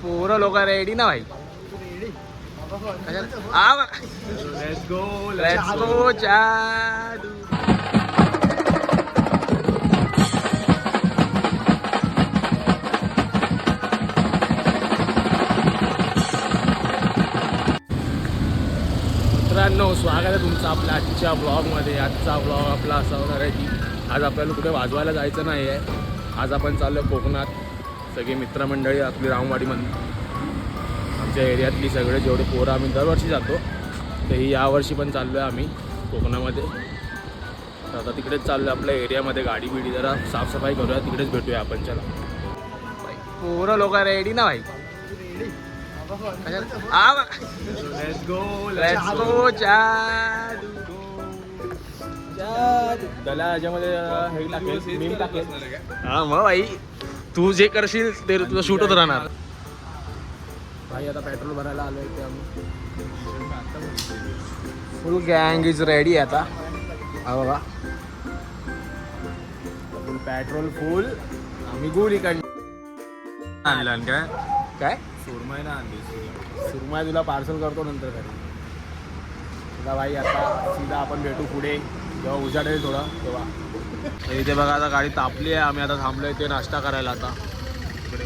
पोरं लोक रेडी ना भाई. लेट्स गो जादू. मित्रांनो, स्वागत आहे तुमचं आपल्या आजच्या ब्लॉगमध्ये. आजचा ब्लॉग आपला असा होणार आहे की आज आपल्याला कुठे वाजवायला जायचं नाही आहे. आज आपण चाललो आहे कोकणात. सगळी मित्रमंडळी आपली रामवाडीमध्ये, आमच्या एरियातली सगळे जेवढे पोरं आम्ही दरवर्षी जातो तेही यावर्षी पण चाललो आहे आम्ही कोकणामध्ये. तर आता तिकडेच चाललो आहे आपल्या एरियामध्ये. गाडी बिडी जरा साफसफाई करूया, तिकडेच भेटूया आपण. चला पोरं लोक रेडी ना भाई. लेट्स गो जादू. त्याला याच्यामध्ये हे टाकेल, मीम टाकेल. हा मग भाई, तू जे करशील ते तुझं शूट होत राहणार भाई. आता पेट्रोल भरायला आलो आहे आम्ही. फुल गँग इज रेडी आता. हा बाबा, फुल पेट्रोल फुल. आम्ही गुल इकडनं आणलं. काय काय सुरमई ना आणली. सुरमई तुला पार्सल करतो नंतर घरी. तुला भाई आता सीधा आपण भेटू पुढे जेव्हा उजाडेल थोडं तेव्हा. इथे बघा आता गाडी तापली आहे. आम्ही आता थांबलो इथे नाश्ता करायला. आता इकडे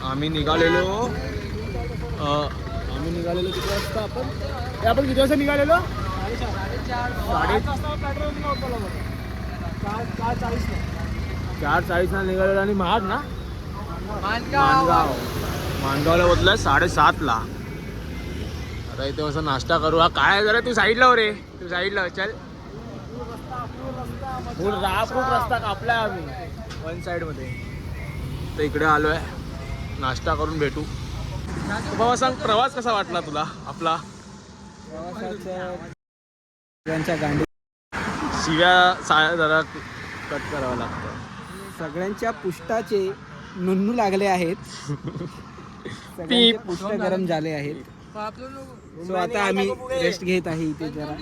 आम्ही निघालेलो किती वाजता आपण किती वाजता निघालेलो? 4:40ला निघालेलो. आणि महाग ना, माणगावला बदला 7:30ला. आता इथे असं नाश्ता करू. हा काय जरा तू साईडला हो रे, तू साईडला चल. फुल रस्ता कापलाय आम्ही वन साईड मध्ये. तर इकडे आलो आहे, नाश्ता करून भेटू. बाबा सांग, प्रवास कसा वाटला तुला आपला? शिव्या जरा कट करावं लागतं. सगळ्यांच्या पुष्टाचे नुन्नू लागले आहेत. सगळ्यांचे पुष्ट गरम झाले आहेत. सो आता आम्ही रेस्ट घेत आहे इथे जरा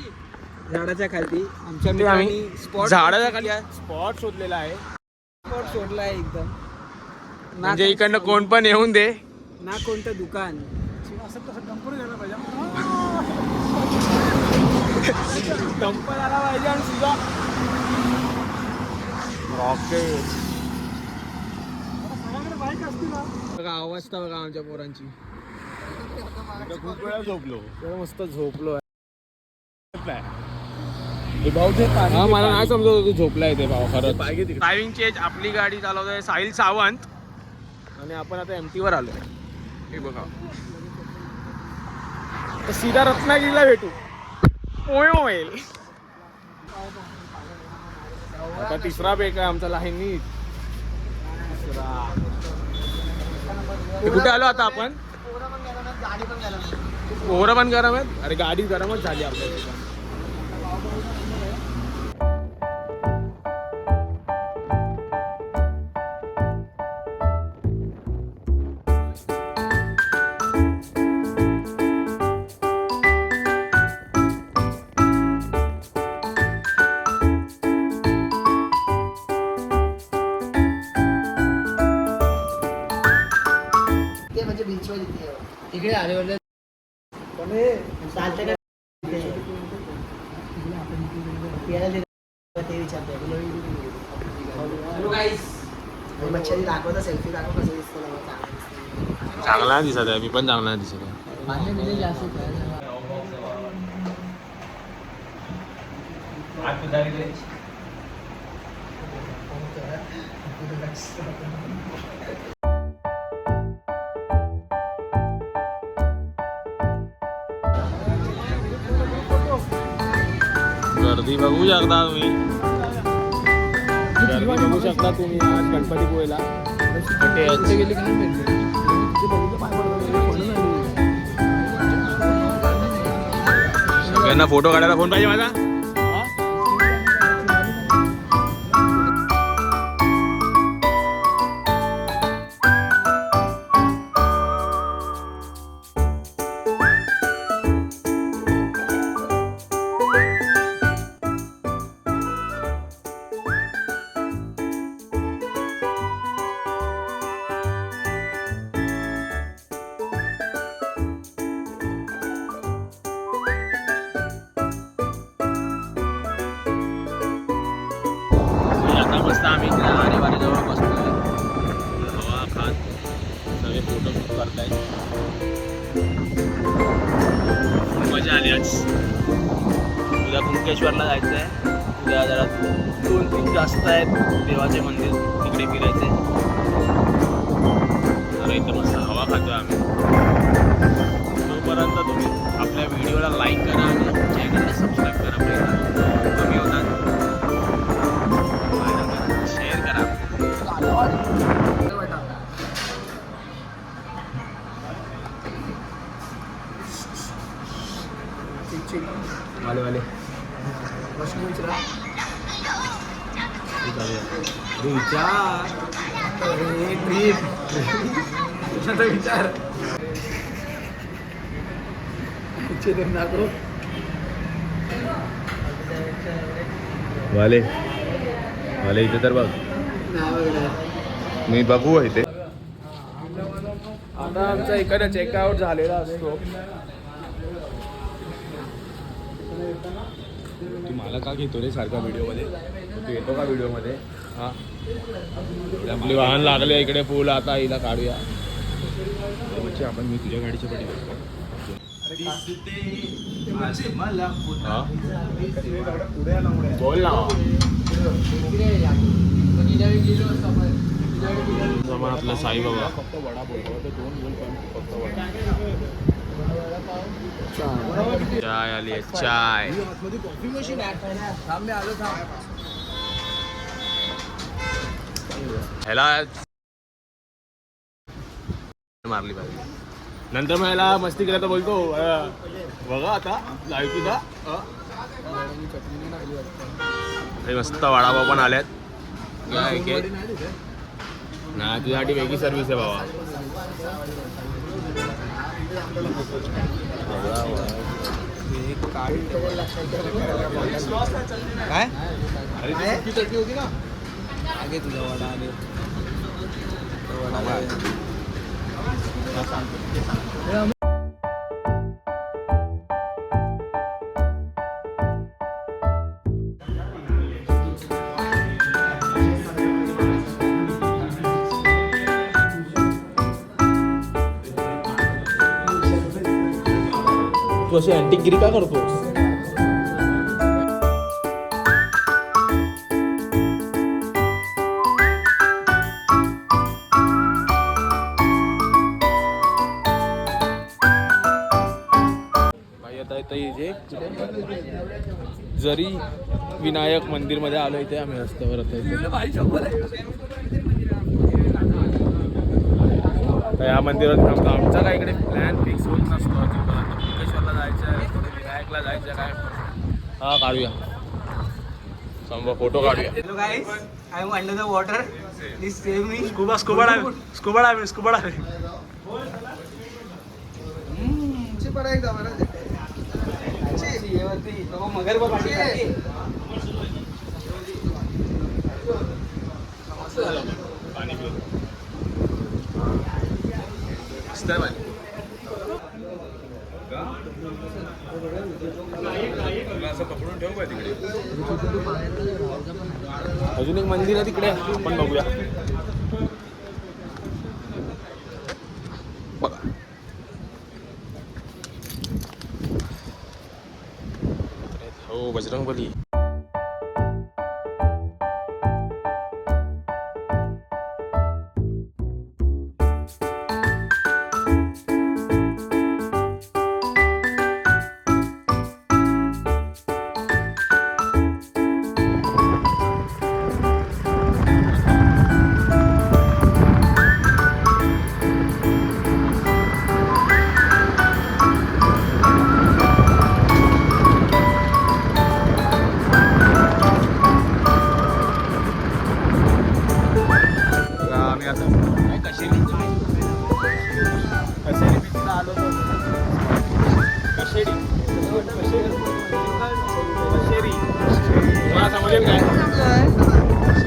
झाडाच्या खाली. आमच्या मित्रांनी झाडाच्या खाली स्पॉट शोधलेला आहे. स्पॉट शोधला आहे एकदम. म्हणजे इकडनं कोण पण येऊन दे ना कोणतं दुकान. डंपर आला पाहिजे. आणि सुद्धा रॉकेट बघा, अवस्था बघा आमच्या पोरांची. खूप वेळा झोपलो, मस्त झोपलो. हा, मला नाही समजत तू झोपलाय ते भाऊ. खरंच ड्रायव्हिंग चेंज. आपली गाडी चालवतोय साहिल सावंत आणि आपण आता MT वर आलोय. हे बघा, तर सीधा रत्नागिरीला भेटू. होईल आता तिसरा ब्रेक आहे आमचा लाईनी. कुठे आलो आता आपण? पोरं पण गरम आहेत. अरे गाडी गरमच झाली आपल्या. इकडे आले चालतं का ते विचारतो. मच्छरी दाखवता, सेल्फी दाखव कसं दिसतं. चांगला दिसत आहे. मी पण चांगला दिसत आहे. गर्दी बघू शकता तुम्ही. गर्दी बघू शकता तुम्ही आज गणपतीपुळेला. सगळ्यांना फोटो काढायला फोन पाहिजे माझा. आम्ही इकडे आणेवारीजवळ बसतोय, हवा खात सगळे फोटो शूट करतायत. मजा आली आज. उद्या कुंकेश्वरला जायचं आहे. उद्या जरा 2-3 जास्त आहेत देवाचे मंदिर, तिकडे फिरायचे. तर इथं मस्त हवा खातोय आम्ही. तोपर्यंत तुम्ही आपल्या व्हिडिओला लाईक करा आणि चॅनलला सबस्क्राईब करा. पहिला कमी होतात, शेअर करा. वाले वाले प्रश्न विचारा. विचार वाले वाले इथे तर बघ, मी बघू इथे. आता आमचा एखादा चेकआउट झालेला असतो. तू मला का घेतो रे सारखा व्हिडिओमध्ये? तू येतो का व्हिडिओमध्ये? हां, आपली वाहन लागले इकडे पूल. आता हिला काढूया. आपण मी तुझ्या गाडीच्या पाठी बसतो. बोल ना. आपला साईबाबा फक्त वडा बोलतो. 2 बोल पण फक्त वडा. चाय आली आहे, चाय. कॉफी मशीन आहे. थांब, मी आलो. थांब. ह्याला मारली पाहिजे. नंतर मग ह्याला मस्ती केला तर बोलतो बघा आता ऐकू का. मस्त वडापाव पण आल्यात. ना तुझ्यासाठी वेगळी सर्व्हिस आहे बाबा. काय अरे चटणी होती ना. आगे तुझा वडा आले. तू अशी अँटिकगिरी का करतोस? जरी विनायक मंदिर मध्ये आलो इथे आम्ही रस्त्यावर. या मंदिरात थांबतो. आमचा काय इकडे प्लॅन फिक्स होत नसतो. कुंकेश्वरला जायचं आहे, विनायकला जायचं काय. हा काढूया, समजा फोटो काढूया. Hello guys, I am under the water. Please save me. Scuba diving. पर एकदा बरं. ये वरती तो मगर बघ पाणी खाते. पाणी पिऊ. मस्त आहे असं पकडून ठेवू का तिकडे. अजून एक मंदिर आहे तिकडे, आपण बघूया. बघा हो, बजरंगबली.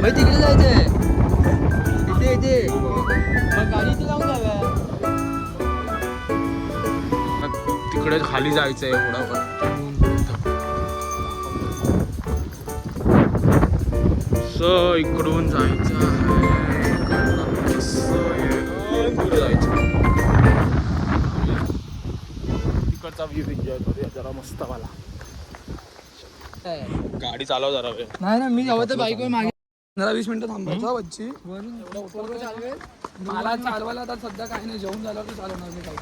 तिकडे जायचंय. इथे मग गाडी इथे जाऊन जाऊया. तिकडे खाली जायचंय पुढं. असं इकडून जायचं आहे, इकडनं असं येऊन पुढे जायचं. तिकडचा व्ह्यू एन्जॉय करूया जरा मस्त मला. गाडी चालव जरा वेळ. नाही ना, मी जेव्हा तर बाईकवर मागे 15-20 मिनिटं थांबायचा बच्ची. मला चालवायला आता सध्या काही नाही, जेवून झाल्यावर चालवणार मी काय.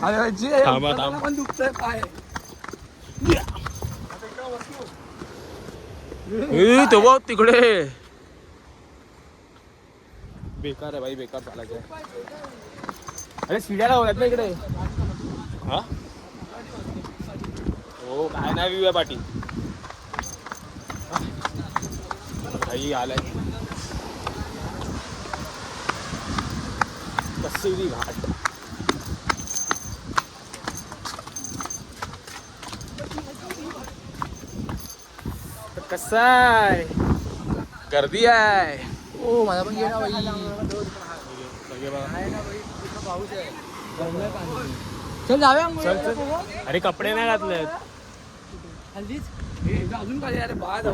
अरे बच्ची, थांबा, थांबा. पण दुखतंय पाय. तो बघ तिकडे. बेकार आहे भाई, बेकार चालायचं आहे. अरे शिड्या लावल्यात ना इकडे. हा हो, काय नाही व्ह्यू आहे पाटी. काही आलाय कसली घाट. कसं आहे, गर्दी आहे. ओ माझा पण घे ना बाई. चल जाऊया चल चल. अरे कपडे नाही घातलेत. अजून काय अरे बाद.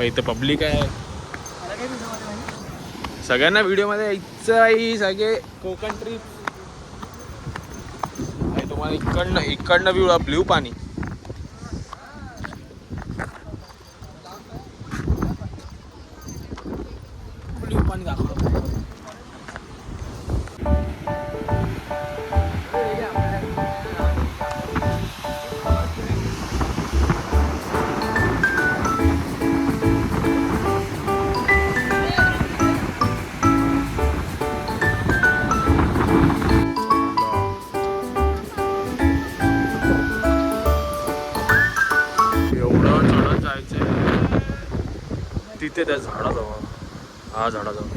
इथं पब्लिक आहे. सगळ्यांना व्हिडिओ मध्ये यायचं आहे. सगळे कोकण ट्रिप. तुम्हाला इकडनं ब्ल्यू पाणी. ब्ल्यू पाणी दाखव. तिथे त्या झाडाजवळ, हा झाडाजवळ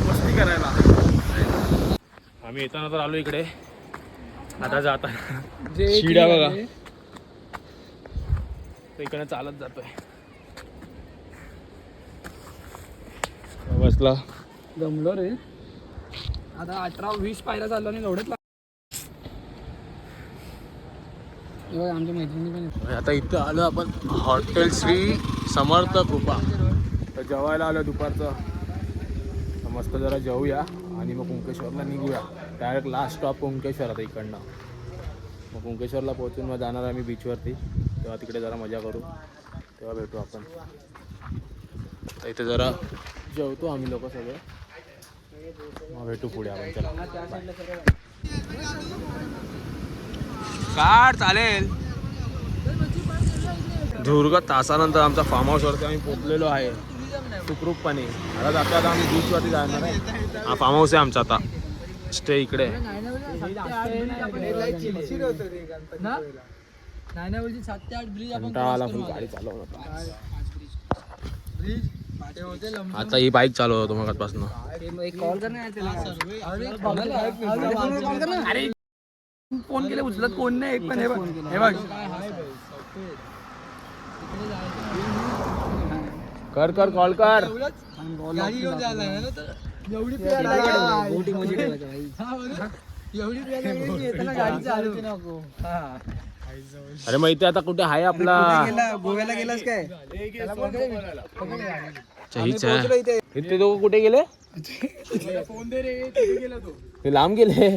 मस्ती करायला. आम्ही येताना तर आलो इकडे. आता जाताना शिड्या बघा, इकडे चालत जातोय. बसला जमलो रे. आता 18-20 पायऱ्या चाललो आणि एवढंच. आमच्या मैत्रिणी पण. आता इथं आलो आपण हॉटेल श्री समर्थ कृपा. तर जेवायला आलो दुपारचं. मस्त जरा जेवूया आणि मग कुंकेश्वरला निघूया. डायरेक्ट लास्ट स्टॉप कुंकेश्वर आता इकडनं. मग कुंकेश्वरला पोहोचून मग जाणार आम्ही बीचवरती. तेव्हा तिकडे जरा मजा करू. तेव्हा भेटू आपण. तर इथे जरा जेवतो आम्ही लोक सगळे. मग भेटू पुढे आपण. चला कार चालेल. दुर्ग तासानंतर आमचा फार्म हाऊसवरती आम्ही पोचलेलो आहे सुखरूपपणे. आता जातो, आता आम्ही बीचवरती जाणार आहे. हा फार्म हाऊस आहे आमचा आता. स्टे इकडे. कंटाळा आला फुल गाडी चालवणं. आता ही बाईक चालवतो मग आजपासून. अरे फोन केले उचलत कोण नाही एक पण. हे बघ कर कर कॉल कर. अरे माहिती आता कुठे आहे आपला. गोव्याला गेलास काय? ते दोघं कुठे गेले? ते लांब गेले.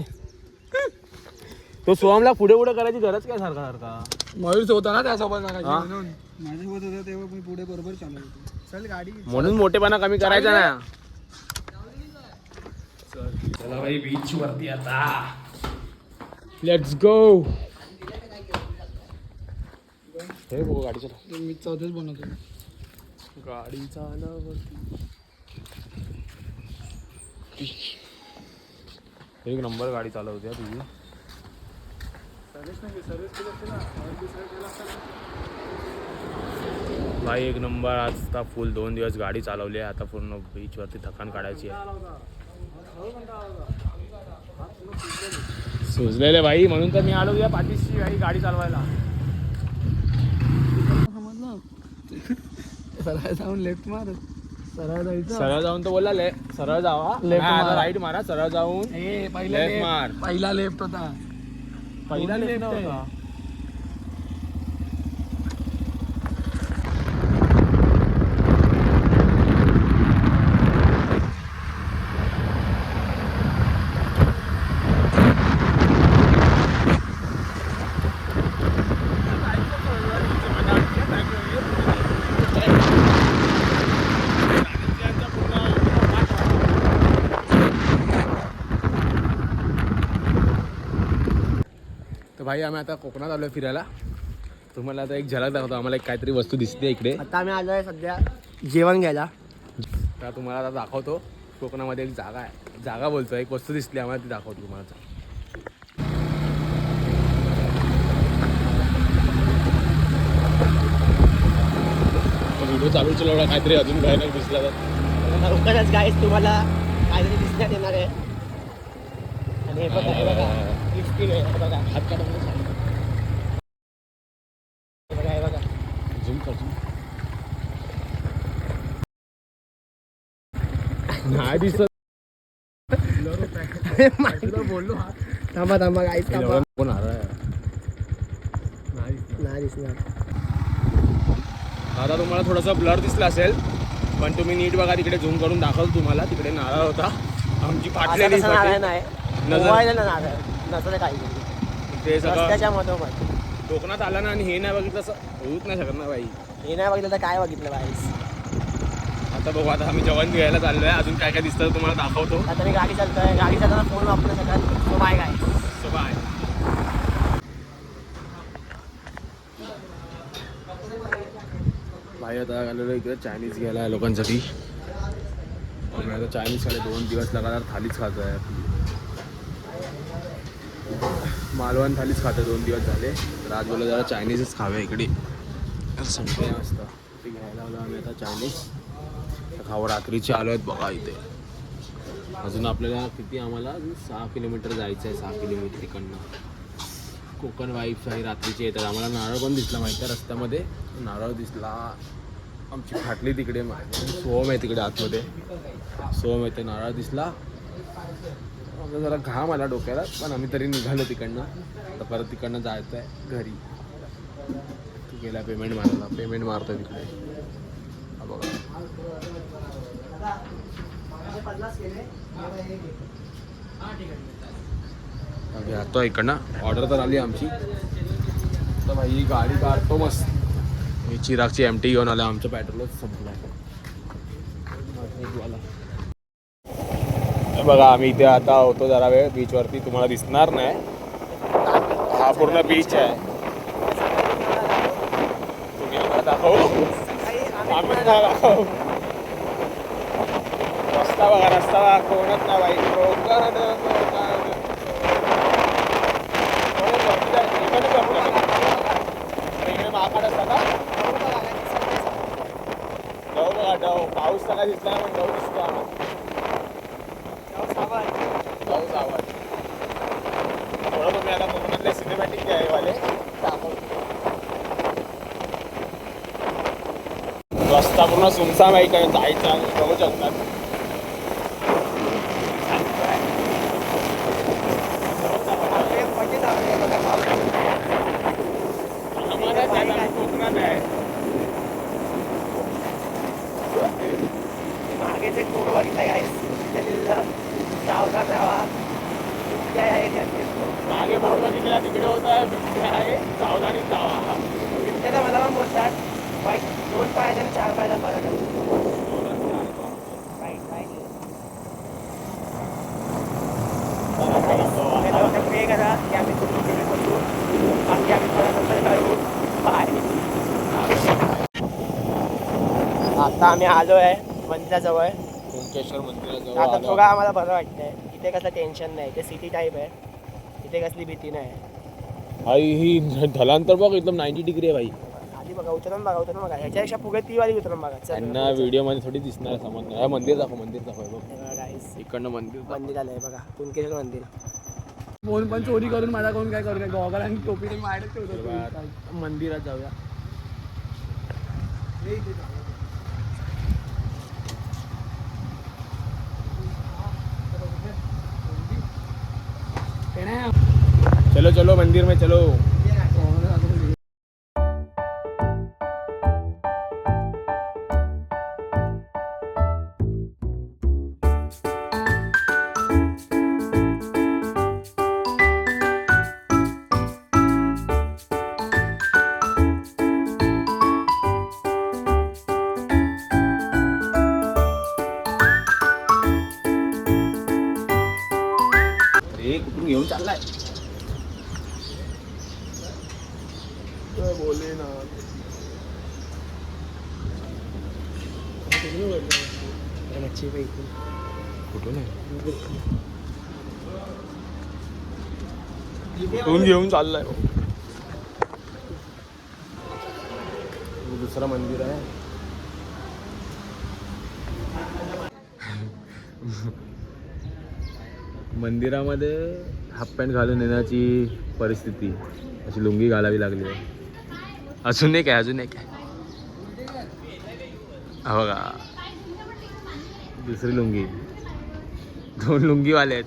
तो सोहमला पुढे पुढे करायची गरज काय सारखा सारखा. मयूर होता ना त्यासोबत. माझ्यासोबत होता तेव्हा मी पुढे बरोबर चालवत होतो. चल गाडी. म्हणून मोठेपणा कमी करायचा ना. चला भाई बीच वरती आता. Let's go. हे बघ गाडी चला. मी चौथेच बनवतो. गाडी चालवती. एक नंबर गाडी चालवते तुझी. भाई एक नंबर. आज फुल 2 दिवस गाडी चालवली आहे. आता पूर्ण बीचवरती थकान काढायची आहे. सुचलेले भाई, म्हणून तर मी आलो या पाठीशी भाई गाडी चालवायला. जाऊन लेफ्ट मार. सरळ जाऊन तो बोलला सरळ जावा, राईट मारा, सरळ जाऊन लेफ्ट मार. पहिला लेफ्ट होता. पहिला लेफ्ट होता. भाई आम्ही आता कोकणात आलोय फिरायला. तुम्हाला आता एक झलक दाखवतो. आम्हाला एक काहीतरी वस्तू दिसते इकडे. आता आम्ही आलोय सध्या जेवण घ्यायला. तर तुम्हाला आता दाखवतो. कोकणामध्ये एक जागा आहे, जागा बोलतो, एक वस्तू दिसली आम्हाला, ती दाखवतो तुम्हाला. व्हिडिओ चालू एवढा काहीतरी अजून काय नाही दिसला तर लवकरच गाईस तुम्हाला काहीतरी दिसण्यात येणार आहे. आणि हे बघा, हे बघा, इस्पिन आहे, हे बघा, हात काढून बघा, हे बघा, झूम कर, झूम. नाही दिसत. बोललो थांबा थांबा गाईस, थांबा. कोण नाही दिसणार. आता तुम्हाला थोडासा ब्लर दिसला असेल, पण तुम्ही नीट बघा, तिकडे झूम करून दाखवतो तुम्हाला. तिकडे नारळ होता आमची फाटलेली. ते सगळं कोकणात आला ना आणि हे नाही बघितलं असं होऊच नाही शकत ना भाई. हे नाही बघितलं तर काय बघितलं गाईस. आता बघू, आता आम्ही जेवण घ्यायला चाललोय. अजून काय काय दिसतं तुम्हाला दाखवतो. आता मी गाडी चालतोय, गाडी चालताना फोन वापरू शकाल. So bye guys. So bye. भाई आता आलेलो इकडे चायनीज घ्यायला आहे लोकांसाठी. आम्ही आता चायनीज खाले 2 दिवस लगातार थालीच खातो आहे. मालवण थालीच खातो 2 दिवस झाले. तर आज बोललो जरा चायनीजच खावे इकडे. संपले असतं ते घ्यायला आलो आम्ही आता चायनीज. खावं रात्रीचे आलो आहेत बघा इथे. अजून आपल्याला किती, आम्हाला 6 किलोमीटर जायचं आहे. 6 किलोमीटर तिकडनं. कोकण वाईफ्स आहे, रात्रीचे येतात. आम्हाला नारळ पण दिसला माहिती आहे रस्त्यामध्ये. नारळ दिसला, आमची फाटली तिकडे. सोहम आहे तिकडे आतमध्ये, सोहम येते. नारळ दिसला. आता जरा घाम आला डोक्याला, पण आम्ही तरी निघालो तिकडनं. आता परत तिकडनं जायचं आहे घरी. तू गेला पेमेंट मारायला, पेमेंट मारतो तिकडे. हा बघा, घेतो इकडनं. ऑर्डर तर आली आमची. तर भाई गाडी काढतो मस्त. मी चिरागची MT घेऊन आलो. आमचं पेट्रोलच संपलं आहे. बघा आम्ही इथे आता होतो जरा वेळ बीचवरती. तुम्हाला दिसणार नाही, हा पूर्ण बीच आहे. तुम्ही दाखव, रस्ता बघा, रस्ता कोणच नाही बाई. इकडे महाकाड असता का जाऊ बघा. जाऊ पाऊस सगळा दिसला पण जाऊ दिसतो आम्हाला. जाऊ आवाज थोडं तुम्ही आता कोकणातले सिनेमॅटिक आहे वाले दाखवतो. रस्ता पूर्ण सुमसाम आहे, काय जायचं आणि बघू शकतात. कोकणात आहे मागे बोर्ड बघितला तिकडे होता आहे सावधानी जावा. बिबट्याला मला पण बोलतात 2 पायाचा आणि 4 पायाचा फरक आहे. आता आम्ही आलो आहे मंदिराजवळ, कुंकेश्वर मंदिराजवळ. आता थोडं आम्हाला बरं वाटतंय. इथे कसं टेन्शन नाही, इथे सिटी टाईप आहे, इथे कसली भीती नाही. भाई ही ढलांतर बघ एकदम 90 डिग्री आहे भाई. आधी बघा, उतरून बघा, उतरून बघा. ह्याच्यापेक्षा पुढे ती वाली उतरून बघा. त्यांना व्हिडिओ मध्ये थोडी दिसणार समजणार. मंदिर दाखव, मंदिर दाखव बघ. इकडनं मंदिर आलंय बघा, कुंकेश्वर मंदिर. फोन पण चोरी करून माझा कोण काय करू, गॉगल आणि टोपी मंदिरात जाऊया. चलो चलो मंदिर में चलो. अरे कुठून घेऊन चाललाय. बोले ना मच्छी पैकी कुठून आहे. कुठून घेऊन चाललाय. दुसरं मंदिर आहे. मंदिरामध्ये हाफ पॅन्ट घालून येण्याची परिस्थिती, अशी लुंगी घालावी लागली आहे. अजून एक आहे, अजून एक आहे. हा बघा दुसरी लुंगी. 2 लुंगीवाले आहेत.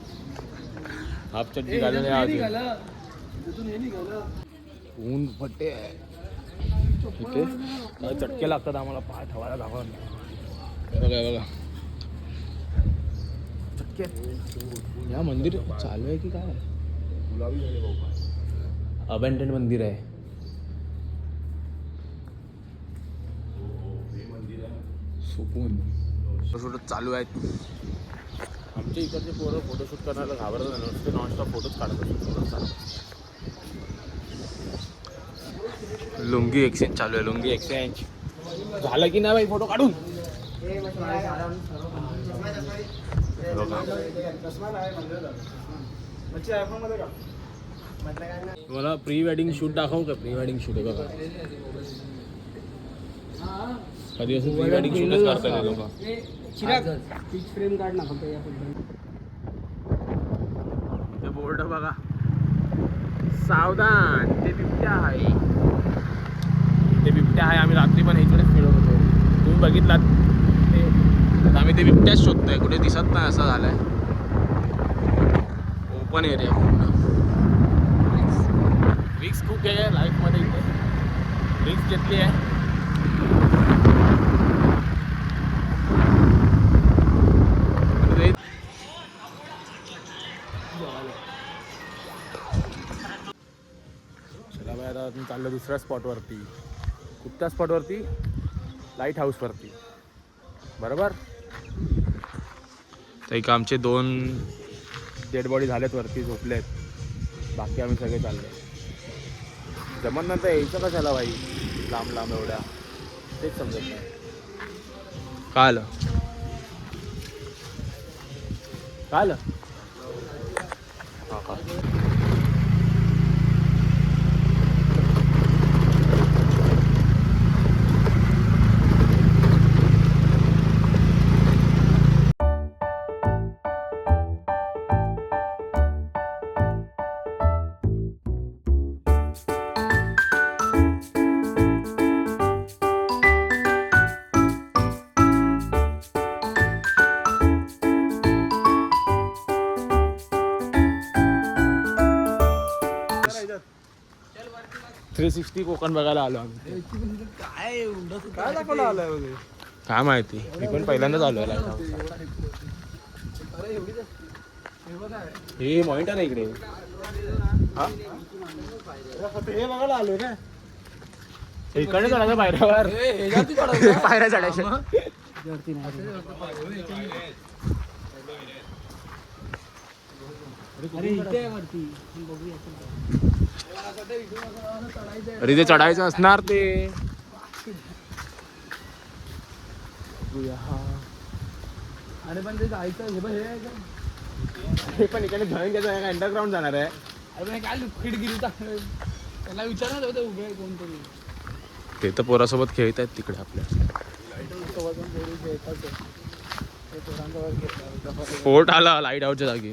हाफ चड्डी घालून ऊन फटे आहे. ठीक आहे, काय चटके लागतात आम्हाला पाय ठेवायला धावा. बघा बघा चटके. या मंदिर चालू आहे की काय. अबॅन्डन मंदिर आहे. सुकून फोटोशूट चालू आहेत. आमच्या इकडचे पोरं फोटोशूट करायला घाबरत नाही. नुसते नॉनस्टॉप फोटोच काढत असतात. लुंगी एक्सचेंज चालू आहे. लुंगी एक्सचेंज झालं की नाही बाई फोटो काढून. तुम्हाला प्री वेडिंग शूट दाखवू का. प्री वेडिंग शूट आहे बघा. कधी असं प्री वेडिंग शूटच करतात लोक. फ्रेम काढ ना फक्त या बोर्ड बघा. सावधान ते बिबट्या आहे. ते बिबट्या आहे. आम्ही रात्री पण इकडेच फिरत होतो. तुम्ही बघितलात ते. आम्ही ते बिबट्याच शोधतोय. कुठे दिसत नाही असं झालंय. ओपन एरिया पूर्ण. रिक्स खूप आहे लाईफमध्ये. इथे रिक्स घेतली आहे. चला बाय, आता आपण चाललो दुसऱ्या स्पॉटवरती. कुठच्या स्पॉटवरती. लाईट हाऊसवरती. बरोबर. तर एक आमचे 2 डेड बॉडी झालेत वरती, झोपलेत. बाकी आम्ही सगळे चालले. जमत नाही तर यायचं कशाला बाई लांब लांब एवढ्या. तेच समजत नाही. काय आलं. काय आलं. हां हां 360 कोकण बघायला आलो आम्ही. काय दाखवलं आलं. काय माहिती. मी पण पहिल्यांदाच आलो आहे लाईट हाऊसला. हे मॉनिटर आहे इकडे. हा हे बघायला आलो ना. इकडे चढायचं पायऱ्यावर. पायऱ्या चढायच्या. अरे ते चढायचं असणार ते. अरे पण ते जायचं हे पण इकडे जॉईन त्याचं अंडरग्राऊंड जाणार आहे. अरे काय खिडगिरी त्याला विचारणार होतं उभे कोणतरी. ते तर पोरासोबत खेळत आहेत तिकडे आपल्या. फोर्ट आला लाईट आउटच्या जागी.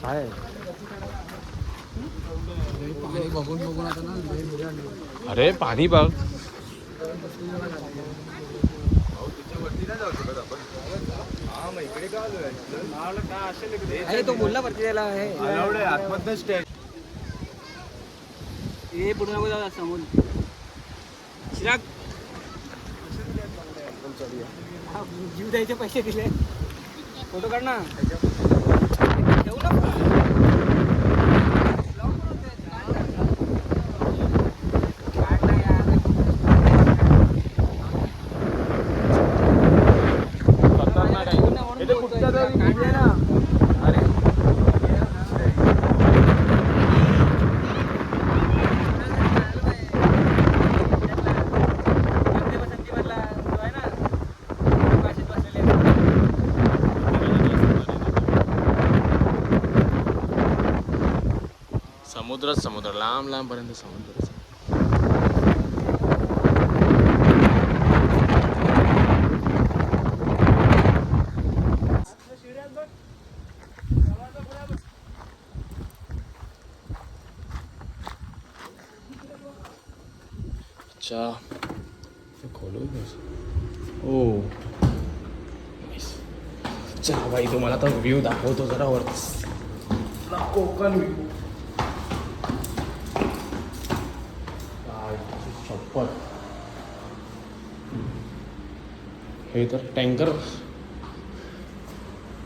काय बघून बघून आता ना. अरे पाणी बघ. अरे तो बोलला वरती त्याला हे पुढे नको जाऊ समोर चिराग जीव द्यायचे पैसे दिले फोटो काढ ना ठेवू ना समुद्रच समुद्र, लांब लांब पर्यंत समुद्र. अच्छा खोलो ओ चहा भाई तुम्हाला आता व्ह्यू दाखवतो जरा वरती कोकण व्ह्यू. छप्पन हे तर टँकर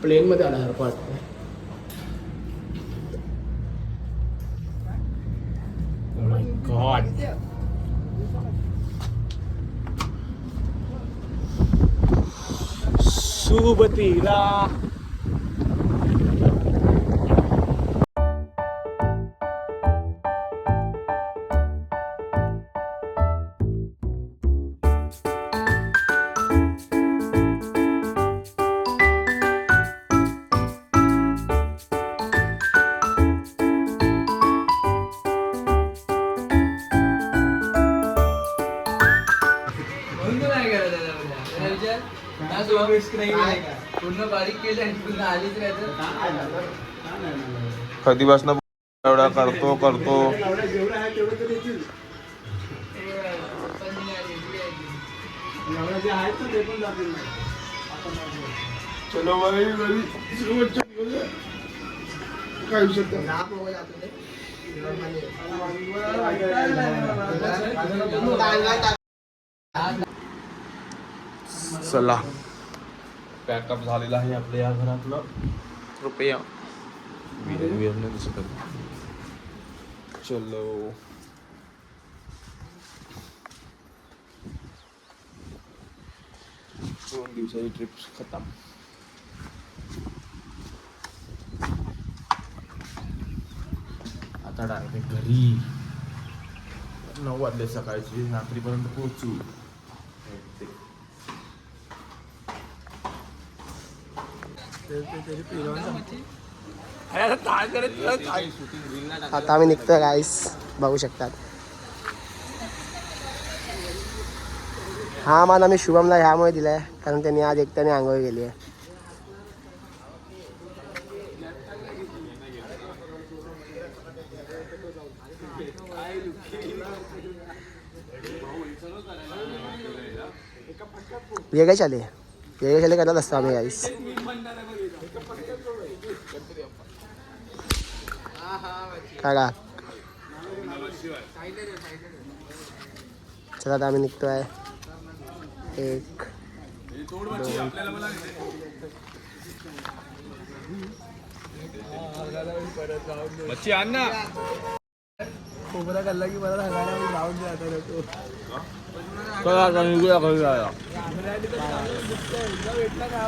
प्लेन मध्ये आल्यासारखं वाटतंय. Oh my God. सुबतीला पूर्ण बारीक केलं आणि पूर्ण आलीच कधीपासून एवढा करतो चलो काय चला पॅकअप झालेला आहे आपल्या या घरातलं. रुपया दिसत. चलो दोन दिवसाची ट्रिप खतम. आता डायरेक्ट घरी 9 वाजले सकाळची, रात्रीपर्यंत पोहोचू. आता आम्ही निघतोय गाईस, बघू शकतात. हा मान आम्ही शुभमला ह्यामुळे दिलाय कारण त्यांनी आज एकट्याने आंघोळ केली आहे. ये काय करत असतो आम्ही गाईस. काका चला आता आम्ही निघतोय. 1 2 मच्छी आण ना. खोबरा खाल्ला की मला सांगायला राहून दे आता नको. भेटला का